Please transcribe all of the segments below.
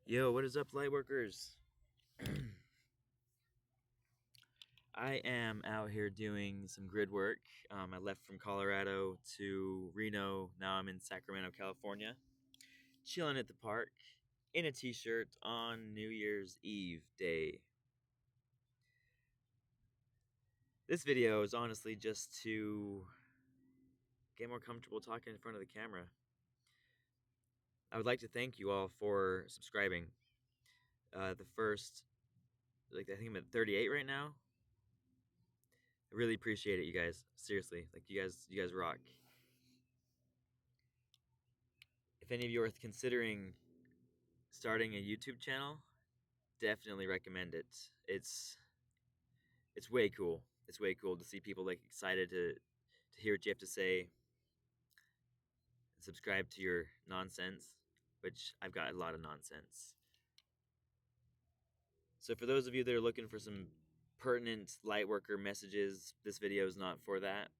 Yo, what is up, Lightworkers? I am out here doing some grid work. I left from Colorado to Reno. Now I'm in Sacramento, California, chilling at the park in a t-shirt on New Year's Eve day. This video is honestly just to get more comfortable talking in front of the camera. I would like to thank you all for subscribing. The first, I think I'm at 38 right now. I really appreciate it, you guys. Seriously, you guys rock. If any of you are considering starting a YouTube channel, definitely recommend it. It's way cool. It's way cool to see people excited to hear what you have to say and subscribe to your nonsense, which I've got a lot of nonsense. So for those of you that are looking for some pertinent Lightworker messages, this video is not for that.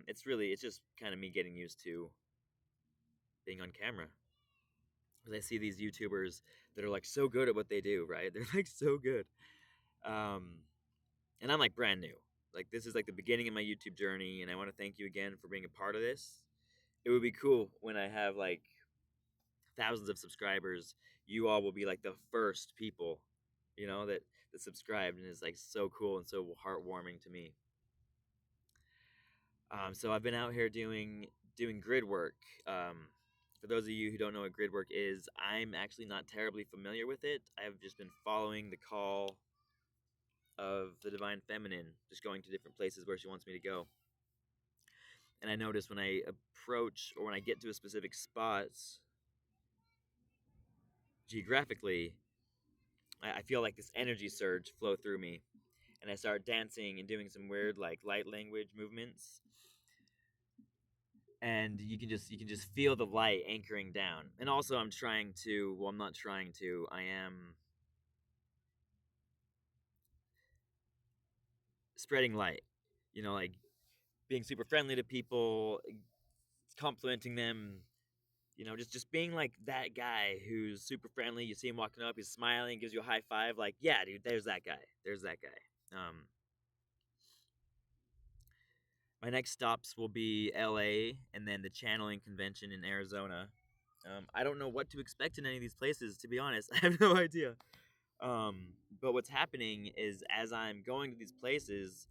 It's just kind of me getting used to being on camera. Because I see these YouTubers that are so good at what they do, right? They're so good. And I'm brand new. This is the beginning of my YouTube journey, and I want to thank you again for being a part of this. It would be cool when I have thousands of subscribers. You all will be the first people, that subscribed, and it's so cool and so heartwarming to me. So I've been out here doing grid work. For those of you who don't know what grid work is, I'm actually not terribly familiar with it. I've just been following the call of the Divine Feminine, just going to different places where she wants me to go. And I notice when I approach or when I get to a specific spot, geographically, I feel this energy surge flow through me. And I start dancing and doing some weird light language movements. And you can just feel the light anchoring down. And also I'm not trying to, I am spreading light. Being super friendly to people, complimenting them, just being that guy who's super friendly. You see him walking up, he's smiling, gives you a high five. Yeah, dude, there's that guy. My next stops will be LA and then the channeling convention in Arizona. I don't know what to expect in any of these places, to be honest. I have no idea. But what's happening is as I'm going to these places,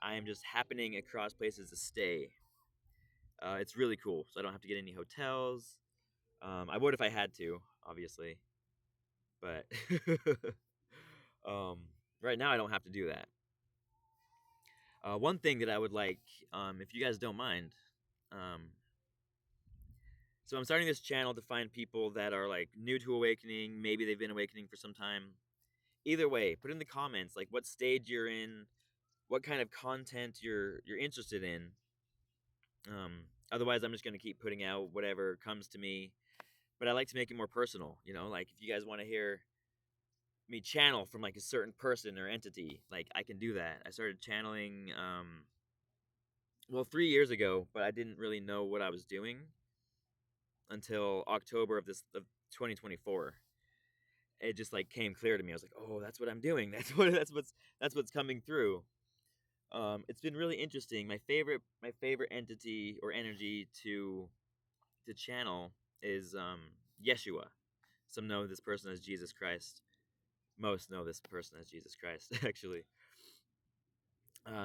I am just happening across places to stay. It's really cool, so I don't have to get any hotels. I would if I had to, obviously, but right now I don't have to do that. One thing that I would like, if you guys don't mind, so I'm starting this channel to find people that are new to awakening. Maybe they've been awakening for some time. Either way, put in the comments what stage you're in, what kind of content you're interested in. Otherwise, I'm just gonna keep putting out whatever comes to me. But I like to make it more personal. If you guys want to hear me channel from a certain person or entity, I can do that. I started channeling 3 years ago, but I didn't really know what I was doing until October of 2024. It just came clear to me. I was oh, that's what I'm doing. That's what's coming through. It's been really interesting. My favorite entity or energy to channel is Yeshua. Some know this person as Jesus Christ. Most know this person as Jesus Christ, actually.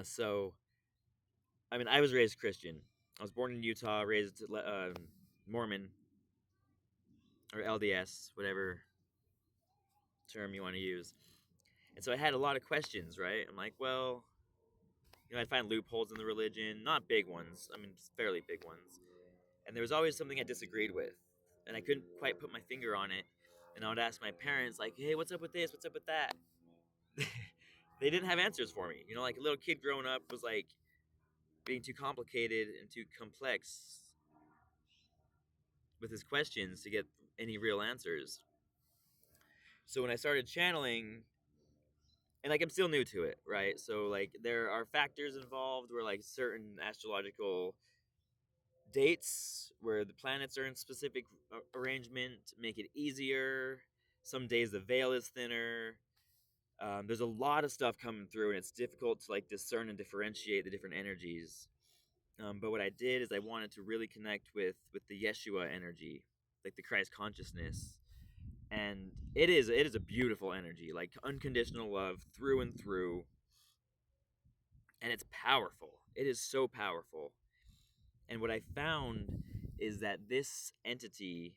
So, I was raised Christian. I was born in Utah, raised Mormon, or LDS, whatever term you want to use. And so I had a lot of questions, right? I'm well, I'd find loopholes in the religion, not big ones, fairly big ones. And there was always something I disagreed with, and I couldn't quite put my finger on it. And I would ask my parents, hey, what's up with this? What's up with that? They didn't have answers for me. A little kid growing up was being too complicated and too complex with his questions to get any real answers. So when I started channeling, and I'm still new to it, right? So there are factors involved where certain astrological dates where the planets are in specific arrangement make it easier. Some days the veil is thinner. There's a lot of stuff coming through, and it's difficult to like discern and differentiate the different energies. But what I did is I wanted to really connect with the Yeshua energy, like the Christ consciousness, and it is a beautiful energy, like unconditional love through and through, and it's powerful. It is so powerful. And what I found is that this entity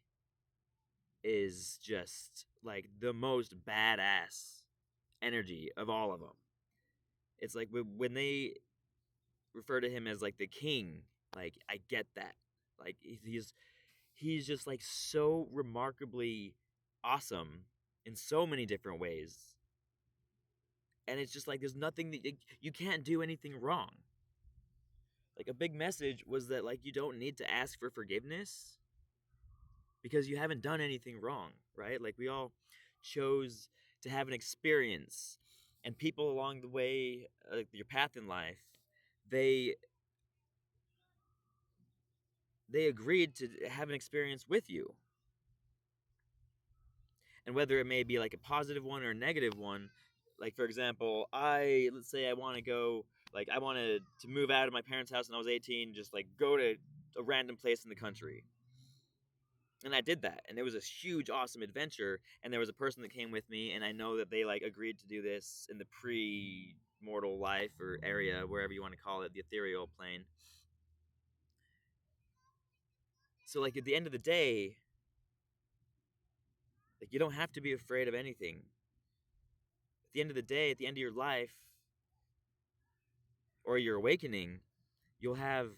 is just like the most badass energy of all of them. It's like when they refer to him as like the king, like I get that. Like he's just like so remarkably awesome in so many different ways. And it's just like there's nothing that you can't do anything wrong. Like a big message was that like you don't need to ask for forgiveness because you haven't done anything wrong, right? Like we all chose to have an experience, and people along the way, your path in life, they they agreed to have an experience with you. And whether it may be like a positive one or a negative one, like for example, let's say I want to go, like I wanted to move out of my parents' house when I was 18, just like go to a random place in the country. And I did that, and it was a huge awesome adventure, and there was a person that came with me, and I know that they like agreed to do this in the pre-mortal life or area, wherever you want to call it, the ethereal plane. So like at the end of the day, like you don't have to be afraid of anything. At the end of the day, at the end of your life or your awakening, you'll have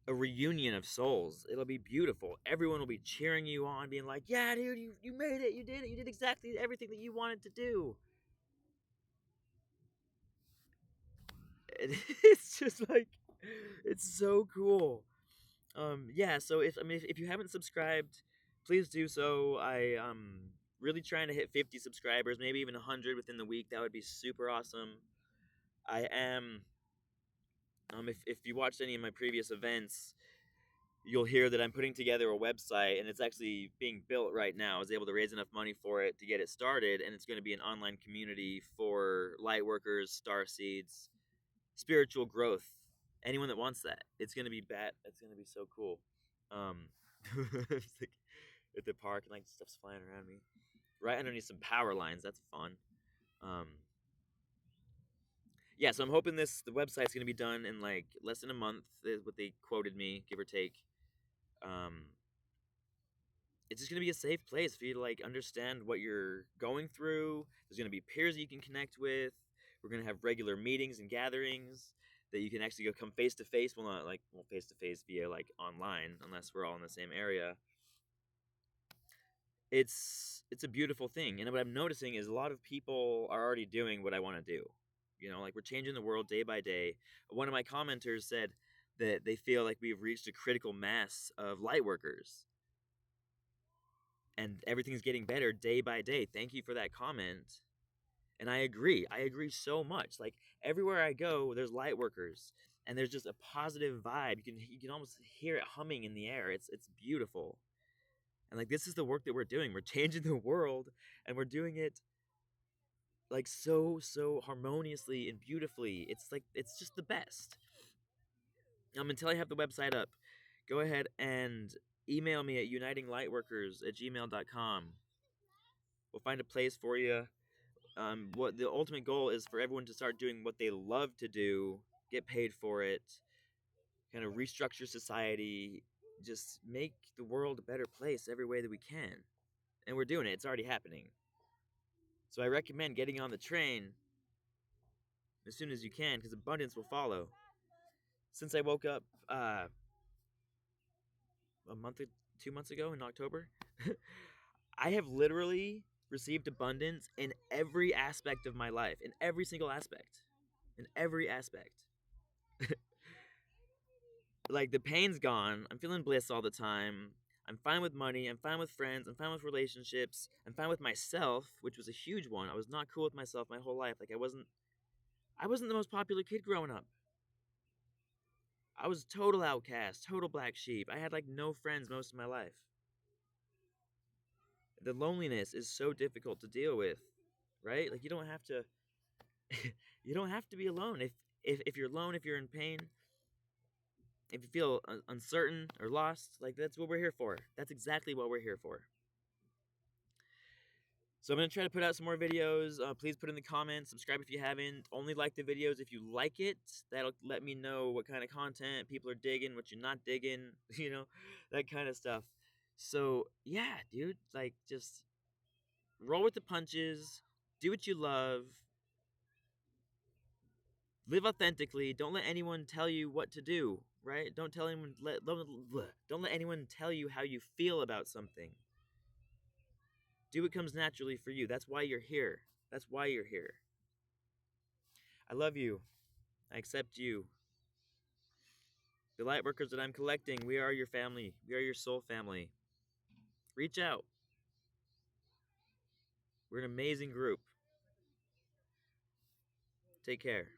a reunion of souls. It'll be beautiful. Everyone will be cheering you on, being like, yeah, dude, you made it. You did it. You did exactly everything that you wanted to do. It's just like, it's so cool. Yeah, so if you haven't subscribed, please do so. Really trying to hit 50 subscribers, maybe even 100 within the week. That would be super awesome. I am if you watched any of my previous events, you'll hear that I'm putting together a website, and it's actually being built right now. I was able to raise enough money for it to get it started, and it's going to be an online community for Lightworkers, star seeds, spiritual growth. Anyone that wants that, it's going to be it's going to be so cool. It's like at the park, and like stuff's flying around me, right underneath some power lines. That's fun. Um, yeah, so I'm hoping the website's going to be done in like less than a month, is what they quoted me, give or take. Um, it's just going to be a safe place for you to like understand what you're going through. There's going to be peers that you can connect with. We're going to have regular meetings and gatherings that you can actually go come face to face. Well, not like face to face via like online, unless we're all in the same area. It's a beautiful thing, and what I'm noticing is a lot of people are already doing what I want to do. You know, like we're changing the world day by day. One of my commenters said that they feel like we've reached a critical mass of light workers, and everything's getting better day by day. Thank you for that comment. And I agree. I agree so much. Like everywhere I go, there's light workers, and there's just a positive vibe. You can almost hear it humming in the air. It's beautiful. And like this is the work that we're doing. We're changing the world, and we're doing it like so harmoniously and beautifully. It's like it's just the best. Until I have the website up, go ahead and email me at unitinglightworkers@gmail.com. We'll find a place for you. What the ultimate goal is for everyone to start doing what they love to do, get paid for it, kind of restructure society, just make the world a better place every way that we can. And we're doing it. It's already happening. So I recommend getting on the train as soon as you can, because abundance will follow. Since I woke up a month, 2 months ago in October, I have literally received abundance in every aspect of my life, in every single aspect, in every aspect. Like the pain's gone. I'm feeling bliss all the time. I'm fine with money. I'm fine with friends. I'm fine with relationships. I'm fine with myself, which was a huge one. I was not cool with myself my whole life. Like I wasn't the most popular kid growing up. I was total outcast, total black sheep. I had like no friends most of my life. The loneliness is so difficult to deal with, right? Like you don't have to you don't have to be alone. If you're alone, if you're in pain, if you feel uncertain or lost, like that's what we're here for. That's exactly what we're here for. So I'm going to try to put out some more videos. Please put in the comments, subscribe if you haven't. Only like the videos if you like it. That'll let me know what kind of content people are digging, what you're not digging, you know, that kind of stuff. So yeah, dude, like just roll with the punches, do what you love, live authentically. Don't let anyone tell you what to do, right? Don't let anyone tell you how you feel about something. Do what comes naturally for you. That's why you're here. That's why you're here. I love you. I accept you. The Lightworkers that I'm collecting, we are your family. We are your soul family. Reach out. We're an amazing group. Take care.